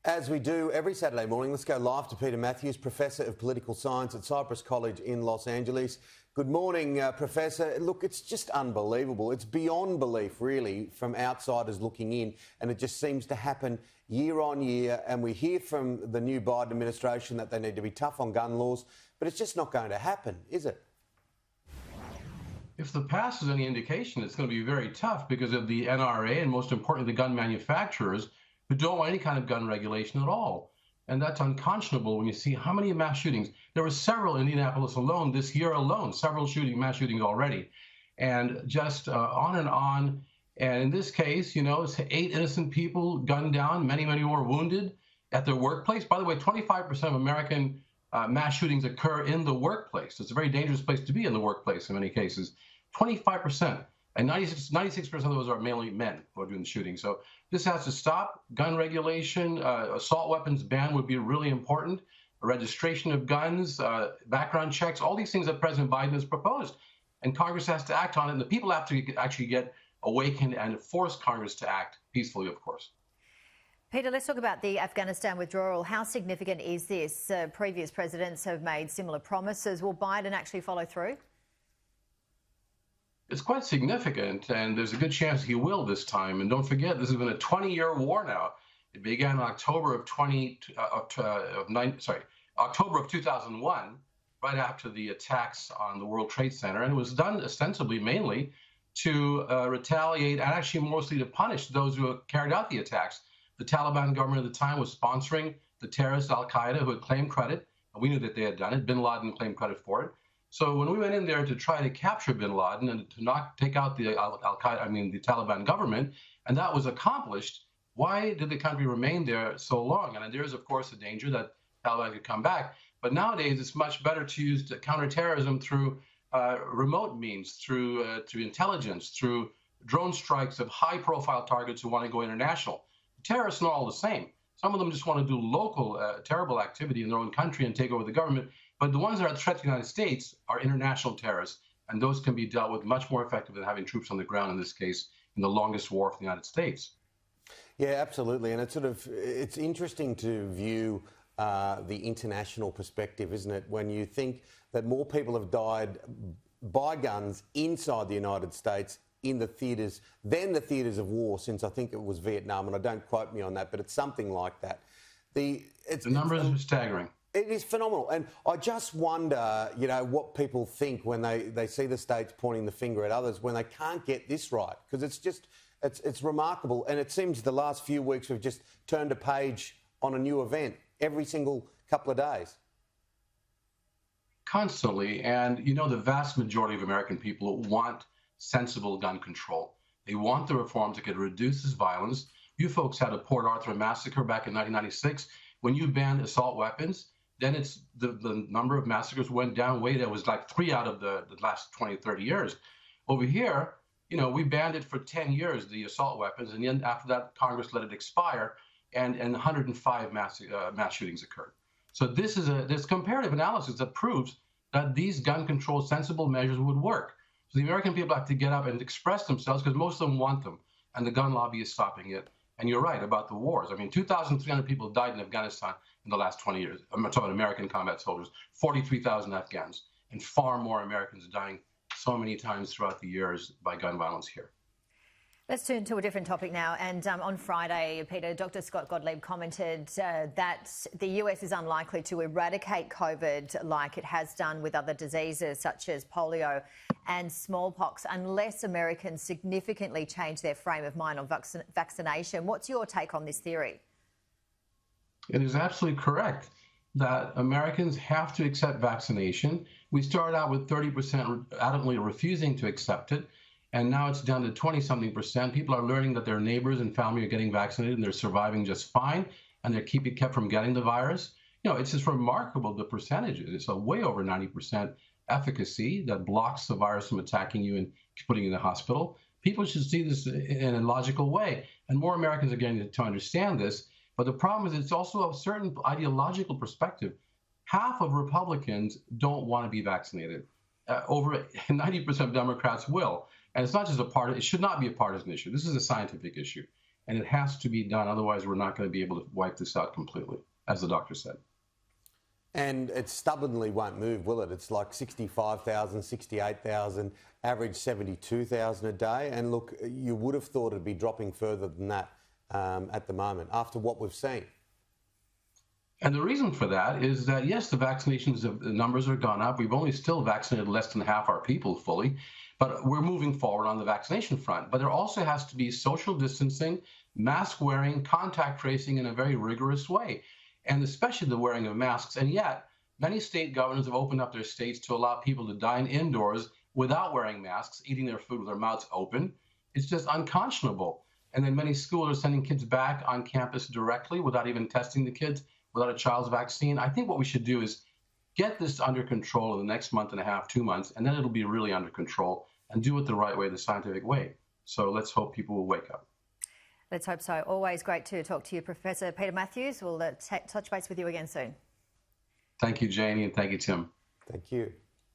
As we do every Saturday morning, let's go live to Peter Mathews, Professor of Political Science at Cypress College in Los Angeles. Good morning, Professor. Look, it's just unbelievable. It's beyond belief, really, from outsiders looking in, and it just seems to happen year on year. And we hear from the new Biden administration that they need to be tough on gun laws, but it's just not going to happen, is it? If the past is any indication, it's going to be very tough because of the NRA and, most importantly, the gun manufacturers who don't want any kind of gun regulation at all. And that's unconscionable when you see how many mass shootings. There were several in Indianapolis alone this year alone, several mass shootings already. And just on and on. And in this case, you know, it's 8 innocent people gunned down, many more wounded at their workplace. By the way, 25% of American mass shootings occur in the workplace. It's a very dangerous place to be, in the workplace in many cases. 25%. And 96% of those are mainly men who are doing the shooting. So this has to stop. Gun regulation, assault weapons ban would be really important. Registration of guns, background checks, all these things that President Biden has proposed. And Congress has to act on it. And the people have to actually get awakened and force Congress to act peacefully, of course. Peter, let's talk about the Afghanistan withdrawal. How significant is this? Previous presidents have made similar promises. Will Biden actually follow through? It's quite significant, and there's a good chance he will this time. And don't forget, this has been a 20-year war now. It began in October of 2001, right after the attacks on the World Trade Center, and it was done ostensibly mainly to retaliate and actually mostly to punish those who carried out the attacks. The Taliban government at the time was sponsoring the terrorists Al-Qaeda who had claimed credit, and we knew that they had done it. Bin Laden claimed credit for it. So when we went in there to try to capture bin Laden and to not take out the the Taliban government, and that was accomplished, why did the country remain there so long? And there is, of course, a danger that Taliban could come back. But nowadays, it's much better to use counterterrorism through remote means, through intelligence, through drone strikes of high-profile targets who want to go international. Terrorists are all the same. Some of them just want to do local terrible activity in their own country and take over the government. But the ones that are a threat to the United States are international terrorists, and those can be dealt with much more effectively than having troops on the ground, in this case, in the longest war for the United States. Yeah, absolutely. And it's interesting to view the international perspective, isn't it? When you think that more people have died by guns inside the United States in the theatres than the theatres of war since, I think it was Vietnam, and I don't quote me on that, but it's something like that. The numbers are staggering. It is phenomenal. And I just wonder, you know, what people think when they see the states pointing the finger at others when they can't get this right, because it's remarkable. And it seems the last few weeks we've just turned a page on a new event every single couple of days. Constantly. And, you know, the vast majority of American people want sensible gun control. They want the reforms that could reduce this violence. You folks had a Port Arthur massacre back in 1996. When you banned assault weapons, then it's the number of massacres went down way. That was like 3 out of the last 20, 30 years. Over here, you know, we banned it for 10 years, the assault weapons, and then after that, Congress let it expire, and 105 mass shootings occurred. So there's comparative analysis that proves that these gun control sensible measures would work. So the American people have to get up and express themselves, because most of them want them, and the gun lobby is stopping it. And you're right about the wars. I mean, 2,300 people died in Afghanistan in the last 20 years. I'm talking about American combat soldiers, 43,000 Afghans, and far more Americans dying so many times throughout the years by gun violence here. Let's turn to a different topic now. And on Friday, Peter, Dr. Scott Gottlieb commented that the US is unlikely to eradicate COVID like it has done with other diseases such as polio and smallpox unless Americans significantly change their frame of mind on vaccination. What's your take on this theory? It is absolutely correct that Americans have to accept vaccination. We started out with 30% adamantly refusing to accept it, and now it's down to 20-something%. People are learning that their neighbors and family are getting vaccinated and they're surviving just fine, and they're kept from getting the virus. You know, it's just remarkable, the percentages. It's a way over 90% efficacy that blocks the virus from attacking you and putting you in the hospital. People should see this in a logical way, and more Americans are getting to understand this. But the problem is it's also a certain ideological perspective. Half of Republicans don't want to be vaccinated. Over 90% of Democrats will. And it's not just it should not be a partisan issue. This is a scientific issue. and it has to be done. Otherwise, we're not going to be able to wipe this out completely, as the doctor said. And it stubbornly won't move, will it? It's like 65,000, 68,000, average 72,000 a day. And look, you would have thought it'd be dropping further than that at the moment, after what we've seen. And the reason for that is that, yes, the vaccinations the numbers have gone up. We've only still vaccinated less than half our people fully, but we're moving forward on the vaccination front. But there also has to be social distancing, mask wearing, contact tracing in a very rigorous way, and especially the wearing of masks. And yet, many state governors have opened up their states to allow people to dine indoors without wearing masks, eating their food with their mouths open. It's just unconscionable. And then many schools are sending kids back on campus directly without even testing the kids, without a child's vaccine. I think what we should do is get this under control in the next month and a half, 2 months, and then it'll be really under control, and do it the right way, the scientific way. So let's hope people will wake up. Let's hope so. Always great to talk to you, Professor Peter Mathews. We'll touch base with you again soon. Thank you, Janie, and thank you, Tim. Thank you.